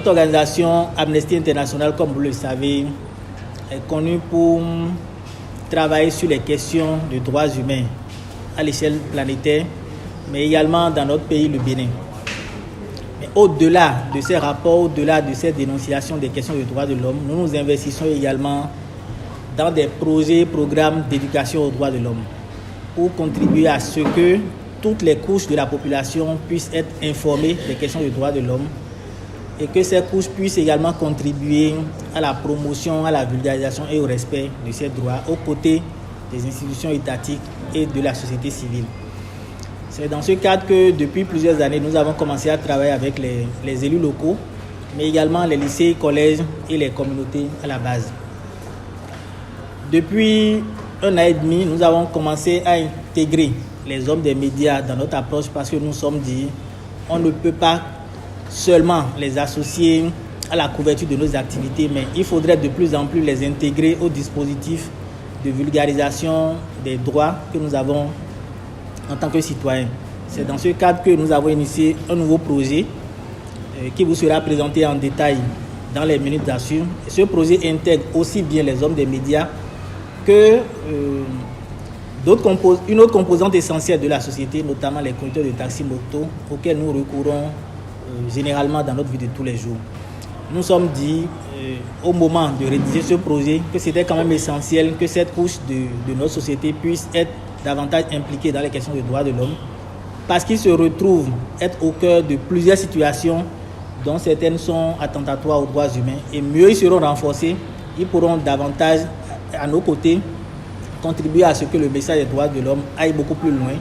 notre organisation Amnesty International, comme vous le savez, est connue pour travailler sur les questions de droits humains à l'échelle planétaire, mais également dans notre pays, le Bénin. Mais au-delà de ces rapports, au-delà de ces dénonciations des questions de droits de l'homme, nous nous investissons également dans des projets, programmes d'éducation aux droits de l'homme pour contribuer à ce que toutes les couches de la population puissent être informées des questions de droits de l'homme et que ces couches puissent également contribuer à la promotion, à la vulgarisation et au respect de ces droits aux côtés des institutions étatiques et de la société civile. C'est dans ce cadre que depuis plusieurs années, nous avons commencé à travailler avec les élus locaux, mais également les lycées, collèges et les communautés à la base. Depuis 1 an et demi, nous avons commencé à intégrer les hommes des médias dans notre approche parce que nous sommes dit on ne peut pas seulement les associer à la couverture de nos activités, mais il faudrait de plus en plus les intégrer au dispositif de vulgarisation des droits que nous avons en tant que citoyens. C'est dans ce cadre que nous avons initié un nouveau projet qui vous sera présenté en détail dans les minutes à suivre. Ce projet intègre aussi bien les hommes des médias que une autre composante essentielle de la société, notamment les conducteurs de taxi moto, auxquels nous recourons généralement dans notre vie de tous les jours. Nous sommes dit au moment de rédiger ce projet que c'était quand même essentiel que cette couche de notre société puisse être davantage impliquée dans les questions de droits de l'homme parce qu'ils se retrouvent être au cœur de plusieurs situations dont certaines sont attentatoires aux droits humains et mieux ils seront renforcés, ils pourront davantage à nos côtés contribuer à ce que le message des droits de l'homme aille beaucoup plus loin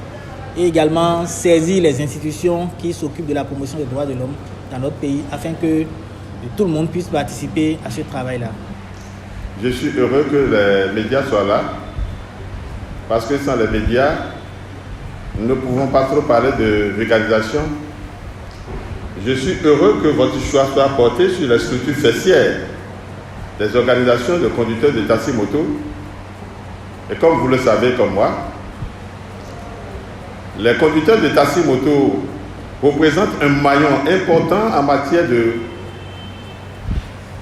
et également saisir les institutions qui s'occupent de la promotion des droits de l'homme dans notre pays afin que tout le monde puisse participer à ce travail-là. Je suis heureux que les médias soient là parce que sans les médias, nous ne pouvons pas trop parler de vulgarisation. Je suis heureux que votre choix soit porté sur les structures fessières des organisations de conducteurs de taxi moto. Et comme vous le savez comme moi, les conducteurs de taxi moto représentent un maillon important en matière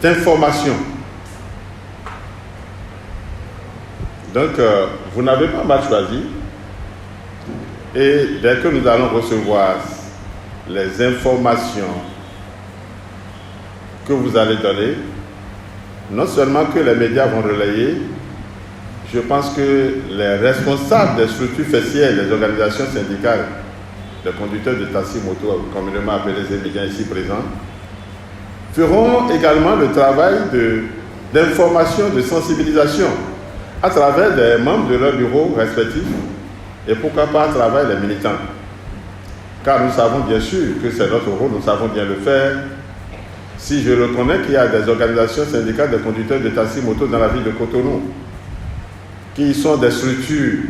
d'information. Donc, vous n'avez pas mal choisi. Et dès que nous allons recevoir les informations que vous allez donner, non seulement que les médias vont relayer, je pense que les responsables des structures fessières, des organisations syndicales, des conducteurs de taxi moto, communément appelés les médias ici présents, feront également le travail d'information, de sensibilisation à travers les membres de leurs bureaux respectifs et pourquoi pas à travers les militants. Car nous savons bien sûr que c'est notre rôle, nous savons bien le faire. Si je reconnais qu'il y a des organisations syndicales de conducteurs de taxi moto dans la ville de Cotonou, qui sont des structures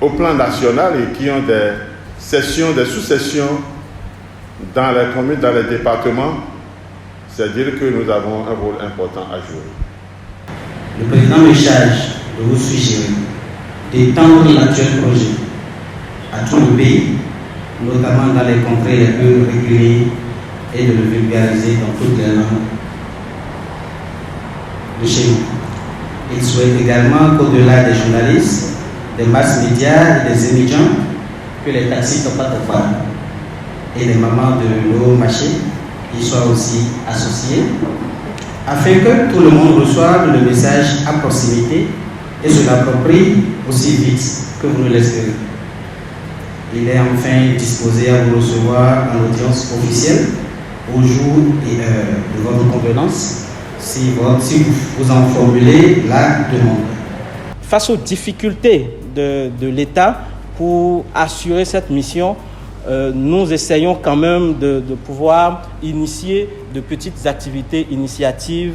au plan national et qui ont des sessions, des sous-sessions dans les communes, dans les départements, c'est-à-dire que nous avons un rôle important à jouer. Le président me charge de vous suggérer d'étendre l'actuel projet à tout le pays, notamment dans les contrées les plus reculées, et de le vulgariser dans toutes les langues de chez nous. Il souhaite également qu'au-delà des journalistes, des masses médias et des étudiants, que les taxis Topa et les mamans de nos marchés y soient aussi associés, afin que tout le monde reçoive le message à proximité et se l'approprie aussi vite que vous ne l'espérez. Il est enfin disposé à vous recevoir en audience officielle au jour et heure de votre convenance, si vous en formulez la demande. Face aux difficultés de l'État pour assurer cette mission, nous essayons quand même de pouvoir initier de petites activités, initiatives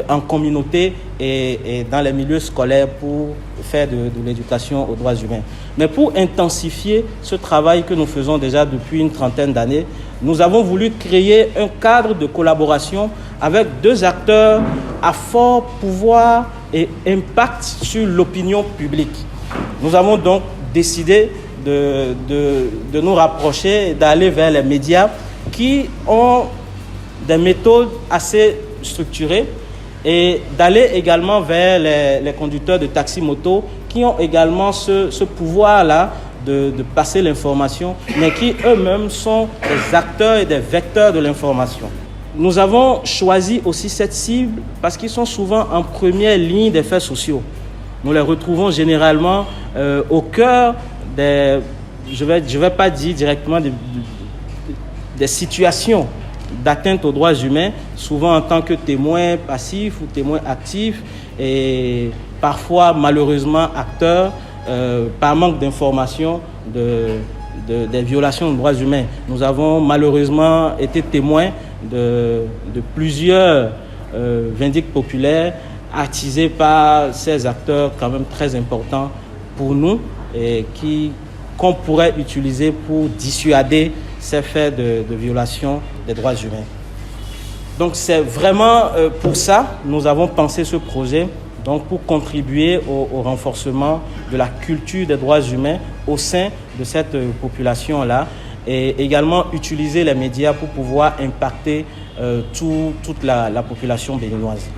en communauté et dans les milieux scolaires pour faire de l'éducation aux droits humains. Mais pour intensifier ce travail que nous faisons déjà depuis une trentaine d'années, nous avons voulu créer un cadre de collaboration avec 2 acteurs à fort pouvoir et impact sur l'opinion publique. Nous avons donc décidé de nous rapprocher et d'aller vers les médias qui ont des méthodes assez structurées et d'aller également vers les conducteurs de taxi-moto qui ont également ce pouvoir-là de passer l'information, mais qui eux-mêmes sont des acteurs et des vecteurs de l'information. Nous avons choisi aussi cette cible parce qu'ils sont souvent en première ligne des faits sociaux. Nous les retrouvons généralement au cœur des, je vais pas dire directement des situations d'atteinte aux droits humains, souvent en tant que témoins passifs ou témoins actifs et parfois malheureusement acteurs par manque d'informations des violations des droits humains. Nous avons malheureusement été témoins de plusieurs vindictes populaires attisés par ces acteurs quand même très importants pour nous et qu'on pourrait utiliser pour dissuader ces faits de violation des droits humains. Donc c'est vraiment pour ça que nous avons pensé ce projet, donc pour contribuer au renforcement de la culture des droits humains au sein de cette population-là et également utiliser les médias pour pouvoir impacter toute la population béninoise.